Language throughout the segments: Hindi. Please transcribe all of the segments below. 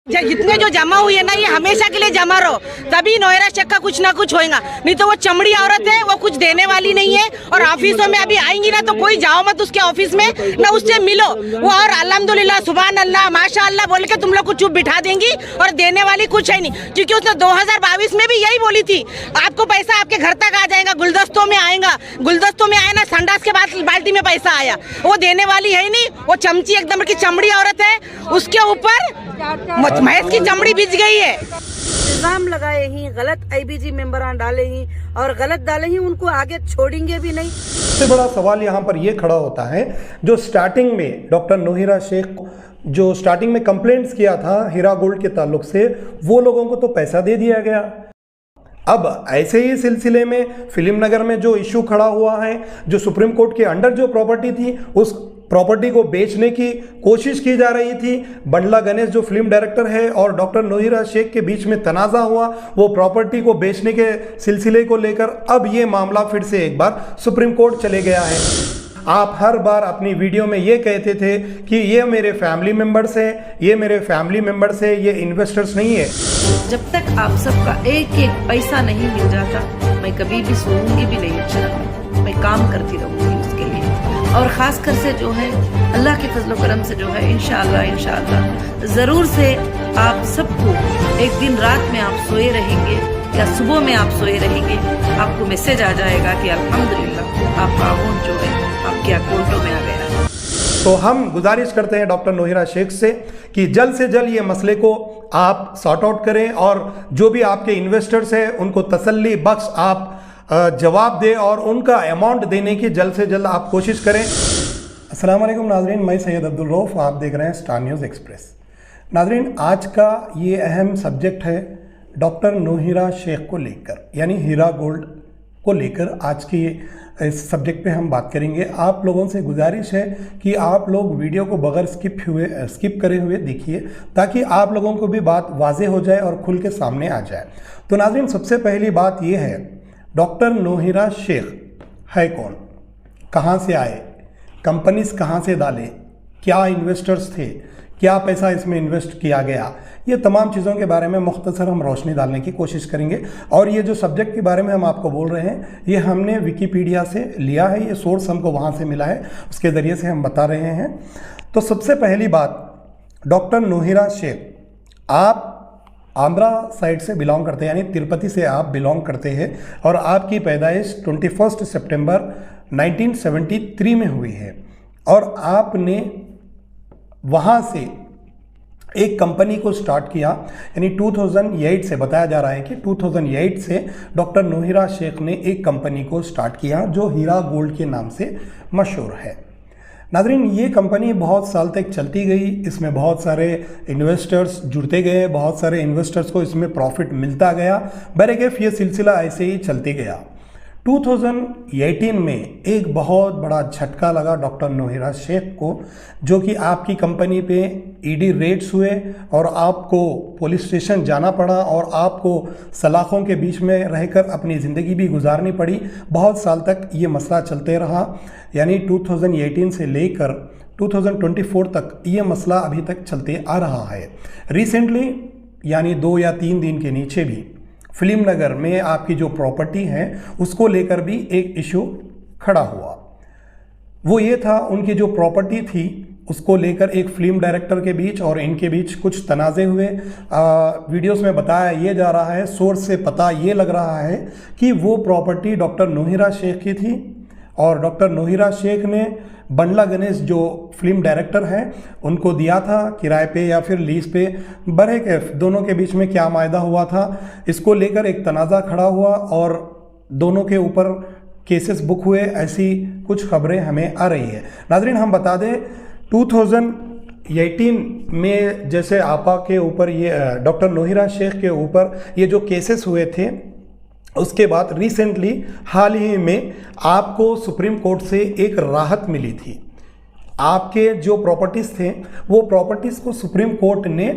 जितने जो जमा हुई है ना, ये हमेशा के लिए जमा रहो, तभी नोएरा शेख का कुछ ना कुछ होएगा। नहीं तो वो चमड़ी औरत है, वो कुछ देने वाली नहीं है। और ऑफिसों में अभी आएंगी ना, तो कोई जाओ मत उसके ऑफिस में, ना उससे मिलो। वो और अल्हम्दुलिल्लाह सुभान अल्लाह माशाअल्लाह बोल के तुम लोग को चुप बिठा देंगी, और देने वाली कुछ है नहीं। क्योंकि उसने 2022 में भी यही बोली थी, आपको पैसा आपके घर तक आ जाएगा, गुलदस्तों में आएगा। गुलदस्तों में आया ना, संडास के बाद बाल्टी में पैसा आया। वो देने वाली है नहीं, वो चमची एकदम की चमड़ी औरत है, उसके ऊपर भैंस की चमड़ी बिछ गई है। इल्जाम लगाए ही, गलत आईबीजी मेंबरान डाले ही और गलत डाले ही, उनको आगे छोड़ेंगे भी नहीं। सबसे बड़ा सवाल यहाँ पर यह खड़ा होता है, जो स्टार्टिंग में डॉक्टर नोहिरा शेख जो स्टार्टिंग में कंप्लेंट्स किया था हीरा गोल्ड के ताल्लुक से, वो लोगों को तो पैसा दे दिया गया। अब ऐसे ही सिलसिले में फिल्म नगर में जो इशू खड़ा हुआ है, जो सुप्रीम कोर्ट के अंडर जो प्रॉपर्टी थी, उस प्रॉपर्टी को बेचने की कोशिश की जा रही थी। बंडला गणेश जो फिल्म डायरेक्टर है और डॉक्टर नोहिरा शेख के बीच में तनाज़ा हुआ, वो प्रॉपर्टी को बेचने के सिलसिले को लेकर अब ये मामला फिर से एक बार सुप्रीम कोर्ट चले गया है। आप हर बार अपनी वीडियो में ये कहते थे कि ये मेरे फैमिली मेंबर्स हैं, ये मेरे फैमिली मेंबर्स हैं, ये इन्वेस्टर्स नहीं है। जब तक आप सबका एक एक पैसा नहीं मिल जाता, मैं कभी भी सोऊंगी भी नहीं इंशाअल्लाह। मैं काम करती रहूंगी उसके लिए, और खासकर से जो है अल्लाह के फजल करम से जो है इंशाअल्लाह ज़रूर से आप सबको एक दिन रात में आप सोए रहेंगे या सुबह में आप सोए रहेंगे, आपको मैसेज आ जाएगा कि अल्हम्दुलिल्लाह आपका अकाउंट जो है आपके अकाउंटों में आ गया। तो हम गुजारिश करते हैं डॉक्टर नोहिरा शेख से कि जल्द से जल्द ये मसले को आप सॉर्ट आउट करें, और जो भी आपके इन्वेस्टर्स हैं उनको तसल्ली बख्श आप जवाब दें और उनका अमाउंट देने की जल्द से जल्द आप कोशिश करें। अस्सलाम वालेकुम नाज़रीन, मैं सैयद अब्दुल रऊफ़, आप देख रहे हैं स्टार न्यूज़ एक्सप्रेस। नाज़रीन, आज का ये अहम सब्जेक्ट है डॉक्टर नोहिरा शेख को लेकर, यानी हीरा गोल्ड को लेकर आज की इस सब्जेक्ट पे हम बात करेंगे। आप लोगों से गुजारिश है कि आप लोग वीडियो को बगैर स्किप करे हुए देखिए, ताकि आप लोगों को भी बात वाज़ेह हो जाए और खुल के सामने आ जाए। तो नाज़रीन, सबसे पहली बात ये है, डॉक्टर नोहिरा शेख है कौन, कहाँ से आए, कंपनीज कहाँ से डाले, क्या इन्वेस्टर्स थे, क्या पैसा इसमें इन्वेस्ट किया गया, ये तमाम चीज़ों के बारे में मुख्तसर हम रोशनी डालने की कोशिश करेंगे। और ये जो सब्जेक्ट के बारे में हम आपको बोल रहे हैं, ये हमने विकीपीडिया से लिया है, ये सोर्स हमको वहाँ से मिला है, उसके ज़रिए से हम बता रहे हैं। तो सबसे पहली बात, डॉक्टर नोहिरा शेख, आप आंध्रा साइड से बिलोंग करते हैं, यानी तिरुपति से आप बिलोंग करते हैं, और आपकी पैदाइश 21 सितंबर 1973 में हुई है। और आपने वहाँ से एक कंपनी को स्टार्ट किया, यानी 2008 से, बताया जा रहा है कि 2008 से डॉक्टर नोहिरा शेख ने एक कंपनी को स्टार्ट किया जो हीरा गोल्ड के नाम से मशहूर है। नाज़रीन, ये कंपनी बहुत साल तक चलती गई, इसमें बहुत सारे इन्वेस्टर्स जुड़ते गए, बहुत सारे इन्वेस्टर्स को इसमें प्रॉफिट मिलता गया। बहरकैफ ये सिलसिला ऐसे ही चलते गया। 2018 में एक बहुत बड़ा झटका लगा डॉक्टर नोहिरा शेख को, जो कि आपकी कंपनी पे ईडी रेड्स हुए और आपको पुलिस स्टेशन जाना पड़ा और आपको सलाखों के बीच में रहकर अपनी ज़िंदगी भी गुजारनी पड़ी। बहुत साल तक ये मसला चलते रहा, यानी 2018 से लेकर 2024 तक ये मसला अभी तक चलते आ रहा है। रिसेंटली, यानी 2 या 3 दिन के नीचे भी फिल्म नगर में आपकी जो प्रॉपर्टी है उसको लेकर भी एक इशू खड़ा हुआ। वो ये था, उनकी जो प्रॉपर्टी थी उसको लेकर एक फिल्म डायरेक्टर के बीच और इनके बीच कुछ तनाज़े हुए। वीडियोस में बताया ये जा रहा है, सोर्स से पता ये लग रहा है कि वो प्रॉपर्टी डॉक्टर नोहिरा शेख की थी, और डॉक्टर नोहिरा शेख ने बंडला गणेश जो फिल्म डायरेक्टर हैं उनको दिया था किराए पे या फिर लीज पे। बहरकैफ दोनों के बीच में क्या मायदा हुआ था, इसको लेकर एक तनाज़ा खड़ा हुआ और दोनों के ऊपर केसेस बुक हुए, ऐसी कुछ खबरें हमें आ रही है। नाज़रीन, हम बता दें 2018 में जैसे आपा के ऊपर ये डॉक्टर नोहिरा शेख के ऊपर ये जो केसेस हुए थे, उसके बाद रिसेंटली हाल ही में आपको सुप्रीम कोर्ट से एक राहत मिली थी। आपके जो प्रॉपर्टीज़ थे वो प्रॉपर्टीज़ को सुप्रीम कोर्ट ने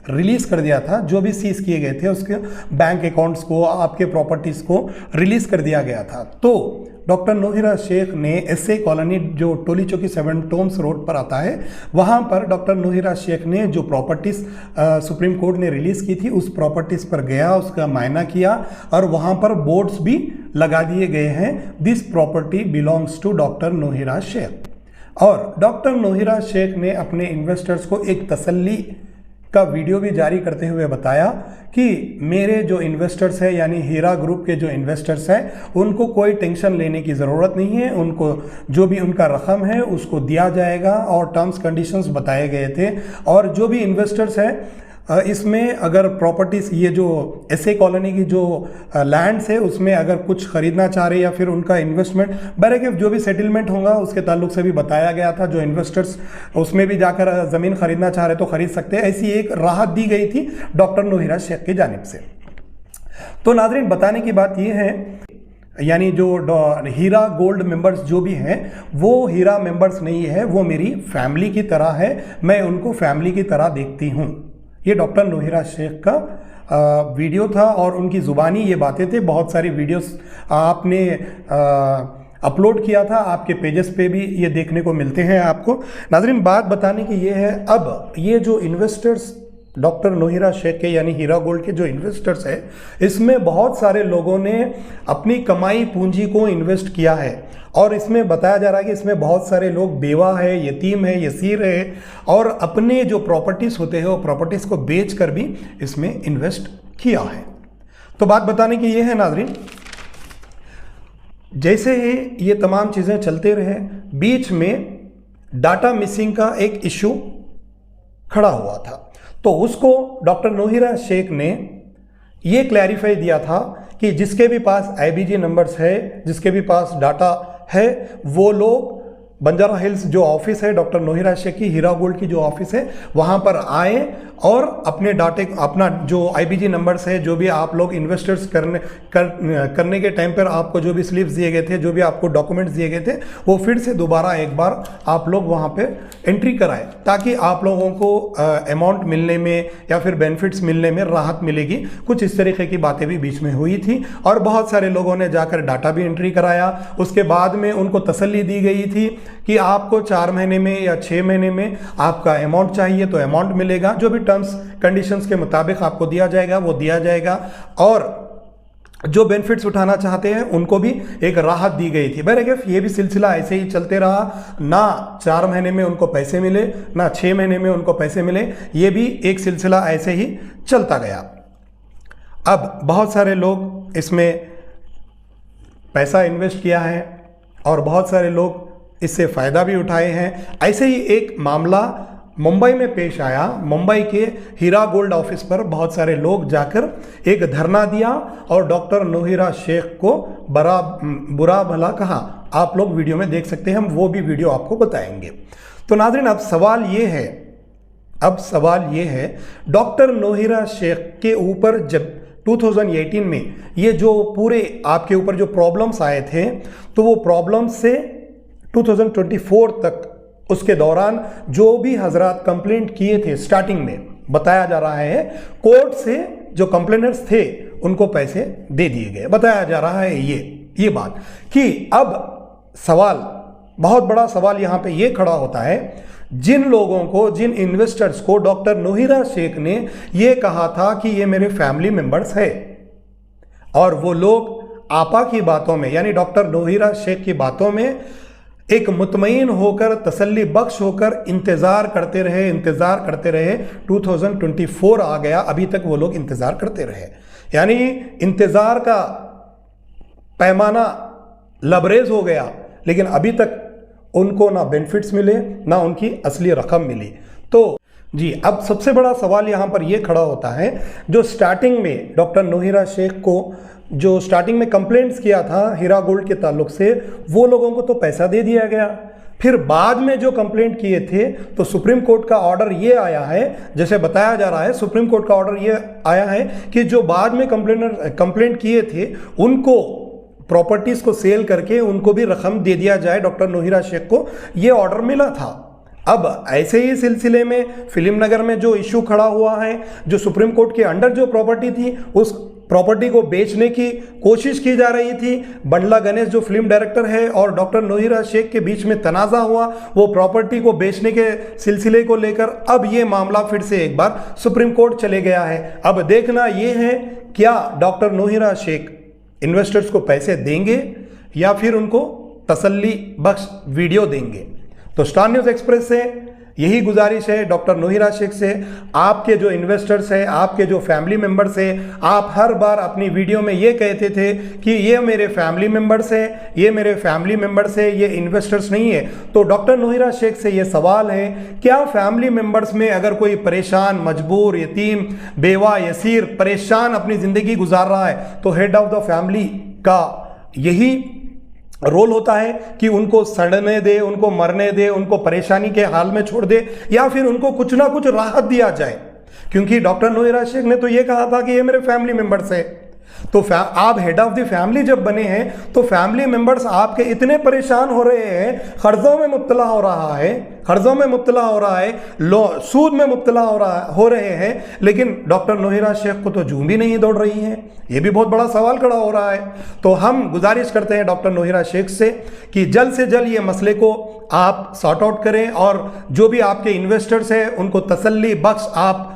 रिलीज़ कर दिया था, जो भी सीज किए गए थे उसके बैंक अकाउंट्स को, आपके प्रॉपर्टीज़ को रिलीज़ कर दिया गया था। तो डॉक्टर नोहिरा शेख ने एसए कॉलोनी जो टोली चौकी 7 टोम्स रोड पर आता है, वहाँ पर डॉक्टर नोहिरा शेख ने जो प्रॉपर्टीज़ सुप्रीम कोर्ट ने रिलीज़ की थी उस प्रॉपर्टीज़ पर गया, उसका मायना किया और वहाँ पर बोर्ड्स भी लगा दिए गए हैं, this property belongs to doctor Nowhera Shaikh. और डॉक्टर नोहिरा शेख ने अपने इन्वेस्टर्स को एक तसल्ली का वीडियो भी जारी करते हुए बताया कि मेरे जो इन्वेस्टर्स हैं यानी हीरा ग्रुप के जो इन्वेस्टर्स हैं उनको कोई टेंशन लेने की ज़रूरत नहीं है, उनको जो भी उनका रकम है उसको दिया जाएगा और टर्म्स कंडीशंस बताए गए थे। और जो भी इन्वेस्टर्स हैं इसमें अगर प्रॉपर्टीज़ ये जो एसए कॉलोनी की जो लैंड्स है उसमें अगर कुछ ख़रीदना चाह रहे या फिर उनका इन्वेस्टमेंट बहरकैफ जो भी सेटलमेंट होगा उसके ताल्लुक से भी बताया गया था, जो इन्वेस्टर्स उसमें भी जाकर ज़मीन ख़रीदना चाह रहे तो ख़रीद सकते हैं, ऐसी एक राहत दी गई थी डॉक्टर नोहिरा शेख की जानिब से। तो नाज़रीन बताने की बात यह है यानी जो हीरा गोल्ड मेंबर्स जो भी हैं वो हीरा मेंबर्स नहीं है, वो मेरी फैमिली की तरह है, मैं उनको फैमिली की तरह देखती हूँ। ये डॉक्टर नोहिरा शेख का वीडियो था और उनकी ज़ुबानी ये बातें थे। बहुत सारी वीडियोस आपने अपलोड किया था, आपके पेजेस पे भी ये देखने को मिलते हैं आपको। नाज़रीन बात बताने की ये है, अब ये जो इन्वेस्टर्स डॉक्टर नोहिरा शेख के यानी हीरा गोल्ड के जो इन्वेस्टर्स है इसमें बहुत सारे लोगों ने अपनी कमाई पूंजी को इन्वेस्ट किया है और इसमें बताया जा रहा है कि इसमें बहुत सारे लोग बेवा है, यतीम है, यसीर है और अपने जो प्रॉपर्टीज़ होते हैं वो प्रॉपर्टीज़ को बेच कर भी इसमें इन्वेस्ट किया है। तो बात बताने की ये है नाज़रीन, जैसे ही ये तमाम चीज़ें चलते रहे बीच में डाटा मिसिंग का एक इशू खड़ा हुआ था, तो उसको डॉक्टर नोहिरा शेख ने ये क्लैरिफाई दिया था कि जिसके भी पास आईबीजी नंबर्स है, जिसके भी पास डाटा है, वो लोग बंजारा हिल्स जो ऑफिस है डॉक्टर नोहिरा शेख की, हीरा गोल्ड की जो ऑफिस है वहाँ पर आए और अपने डाटे अपना जो आईबीजी नंबर्स है, जो भी आप लोग इन्वेस्टर्स करने के टाइम पर आपको जो भी स्लिप्स दिए गए थे, जो भी आपको डॉक्यूमेंट्स दिए गए थे, वो फिर से दोबारा एक बार आप लोग वहाँ पे एंट्री कराएं ताकि आप लोगों को अमाउंट मिलने में या फिर बेनिफिट्स मिलने में राहत मिलेगी। कुछ इस तरीके की बातें भी बीच में हुई थी और बहुत सारे लोगों ने जाकर डाटा भी एंट्री कराया। उसके बाद में उनको तसल्ली दी गई थी कि आपको 4 महीने में या 6 महीने में आपका अमाउंट चाहिए तो अमाउंट मिलेगा, जो भी टर्म्स कंडीशंस के मुताबिक आपको दिया जाएगा वो दिया जाएगा और जो बेनिफिट्स उठाना चाहते हैं उनको भी एक राहत दी गई थी। बहरकैफ ये भी सिलसिला ऐसे ही चलते रहा, ना 4 महीने में उनको पैसे मिले ना 6 महीने में उनको पैसे मिले, ये भी एक सिलसिला ऐसे ही चलता गया। अब बहुत सारे लोग इसमें पैसा इन्वेस्ट किया है और बहुत सारे लोग इससे फ़ायदा भी उठाए हैं। ऐसे ही एक मामला मुंबई में पेश आया। मुंबई के हीरा गोल्ड ऑफिस पर बहुत सारे लोग जाकर एक धरना दिया और डॉक्टर नोहिरा शेख को बुरा भला कहा। आप लोग वीडियो में देख सकते हैं, हम वो भी वीडियो आपको बताएंगे। तो नाज़रीन अब सवाल ये है डॉक्टर नोहिरा शेख के ऊपर जब 2018 में ये जो पूरे आपके ऊपर जो प्रॉब्लम्स आए थे तो वो प्रॉब्लम्स से 2024 तक उसके दौरान जो भी हजरात कंप्लेंट किए थे, स्टार्टिंग में बताया जा रहा है कोर्ट से जो कंप्लेनर्स थे उनको पैसे दे दिए गए। बताया जा रहा है ये बात कि अब सवाल, बहुत बड़ा सवाल यहाँ पे ये खड़ा होता है, जिन लोगों को, जिन इन्वेस्टर्स को डॉक्टर नोहिरा शेख ने ये कहा था कि ये मेरे फैमिली मेंबर्स है और वो लोग आपा की बातों में यानी डॉक्टर नोहिरा शेख की बातों में एक मुतमईन होकर, तसल्ली बख्श होकर इंतज़ार करते रहे। 2024 आ गया, अभी तक वो लोग इंतज़ार करते रहे, यानी इंतज़ार का पैमाना लबरेज हो गया, लेकिन अभी तक उनको ना बेनिफिट्स मिले ना उनकी असली रकम मिली। तो जी अब सबसे बड़ा सवाल यहाँ पर यह खड़ा होता है, जो स्टार्टिंग में डॉक्टर नोहिरा शेख को जो स्टार्टिंग में कंप्लेंट्स किया था हीरा गोल्ड के ताल्लुक से, वो लोगों को तो पैसा दे दिया गया, फिर बाद में जो कंप्लेंट किए थे तो सुप्रीम कोर्ट का ऑर्डर ये आया है, जैसे बताया जा रहा है सुप्रीम कोर्ट का ऑर्डर ये आया है कि जो बाद में कंप्लेंट किए थे उनको प्रॉपर्टीज़ को सेल करके उनको भी रकम दे दिया जाए। डॉक्टर नोहिरा शेख को ये ऑर्डर मिला था अब ऐसे ही सिलसिले में फिल्म नगर में जो इशू खड़ा हुआ है, जो सुप्रीम कोर्ट के अंडर जो प्रॉपर्टी थी उस प्रॉपर्टी को बेचने की कोशिश की जा रही थी। बंडला गणेश जो फिल्म डायरेक्टर है और डॉक्टर नोहिरा शेख के बीच में तनाज़ा हुआ वो प्रॉपर्टी को बेचने के सिलसिले को लेकर। अब ये मामला फिर से एक बार सुप्रीम कोर्ट चले गया है। अब देखना ये है क्या डॉक्टर नोहिरा शेख इन्वेस्टर्स को पैसे देंगे या फिर उनको तसल्ली बख्श वीडियो देंगे। तो स्टार न्यूज़ एक्सप्रेस से यही गुजारिश है डॉक्टर नोहिरा शेख से, आपके जो इन्वेस्टर्स हैं, आपके जो फैमिली मेंबर्स हैं, आप हर बार अपनी वीडियो में ये कहते थे कि ये मेरे फैमिली मेंबर्स हैं, ये मेरे फैमिली मेंबर्स हैं, ये इन्वेस्टर्स नहीं है। तो डॉक्टर नोहिरा शेख से ये सवाल है, क्या फैमिली मेंबर्स में अगर कोई परेशान, मजबूर, यतीम, बेवा, यसीर, परेशान अपनी ज़िंदगी गुजार रहा है तो हेड ऑफ द फैमिली का यही रोल होता है कि उनको सड़ने दे, उनको मरने दे, उनको परेशानी के हाल में छोड़ दे या फिर उनको कुछ ना कुछ राहत दिया जाए। क्योंकि डॉक्टर नोहिरा शेख ने तो ये कहा था कि ये मेरे फैमिली मेंबर्स है। तो आप हेड ऑफ द फैमिली जब बने हैं तो फैमिली मेंबर्स आपके इतने परेशान हो रहे हैं, कर्जों में मुब्तला हो रहा है, कर्जों में मुब्तला हो रहा है, सूद में मुब्तला हो रहे हैं, लेकिन डॉक्टर नोहिरा शेख को तो जूं भी नहीं दौड़ रही है। ये भी बहुत बड़ा सवाल खड़ा हो रहा है। तो हम गुजारिश करते हैं डॉक्टर नोहिरा शेख से कि जल्द से जल्द ये मसले को आप सॉर्ट आउट करें और जो भी आपके इन्वेस्टर्स हैं उनको तसल्ली बख्श आप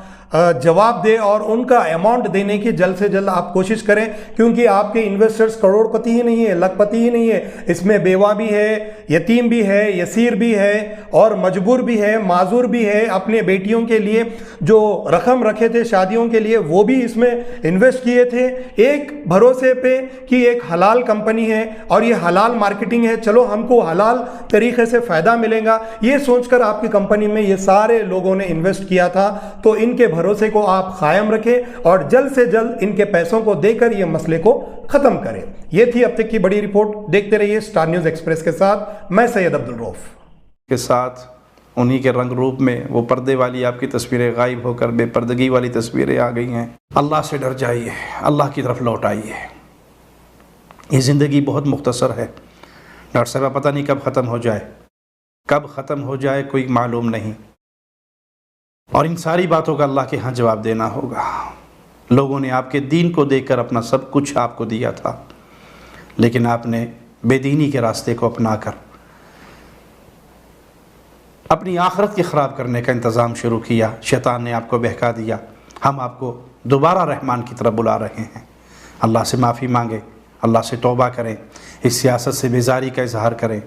जवाब दे और उनका अमाउंट देने की जल्द से जल्द आप कोशिश करें। क्योंकि आपके इन्वेस्टर्स करोड़पति ही नहीं है, लखपति ही नहीं है, इसमें बेवा भी है, यतीम भी है, यसीर भी है और मजबूर भी है, माजूर भी है। अपने बेटियों के लिए जो रकम रखे थे शादियों के लिए वो भी इसमें इन्वेस्ट किए थे एक भरोसे पे कि एक हलाल कंपनी है और ये हलाल मार्केटिंग है, चलो हमको हलाल तरीके से फ़ायदा मिलेगा, ये सोचकर आपकी कंपनी में ये सारे लोगों ने इन्वेस्ट किया था। तो इनके भरोसे को आप कायम रखें और जल्द से जल्द इनके पैसों को देकर ये मसले को खत्म करें। ये थी अब तक की बड़ी रिपोर्ट। देखते रहिए स्टार न्यूज़ एक्सप्रेस के साथ। मैं सैयद अब्दुल रऊफ के साथ उन्हीं के रंग रूप में वो पर्दे वाली आपकी तस्वीरें गायब होकर बेपर्दगी वाली तस्वीरें आ गई हैं। अल्लाह से डर जाइए, अल्लाह की तरफ लौट आइए। ये ज़िंदगी बहुत मुख्तसर है डॉक्टर साहब, पता नहीं कब ख़त्म हो जाए, कब ख़त्म हो जाए कोई मालूम नहीं। और इन सारी बातों का अल्लाह के यहाँ जवाब देना होगा। लोगों ने आपके दीन को देखकर अपना सब कुछ आपको दिया था, लेकिन आपने बेदीनी के रास्ते को अपनाकर अपनी आखिरत के ख़राब करने का इंतज़ाम शुरू किया। शैतान ने आपको बहका दिया। हम आपको दोबारा रहमान की तरफ बुला रहे हैं। अल्लाह से माफ़ी मांगे, अल्लाह से तौबा करें, इस सियासत से बेजारी का इजहार करें।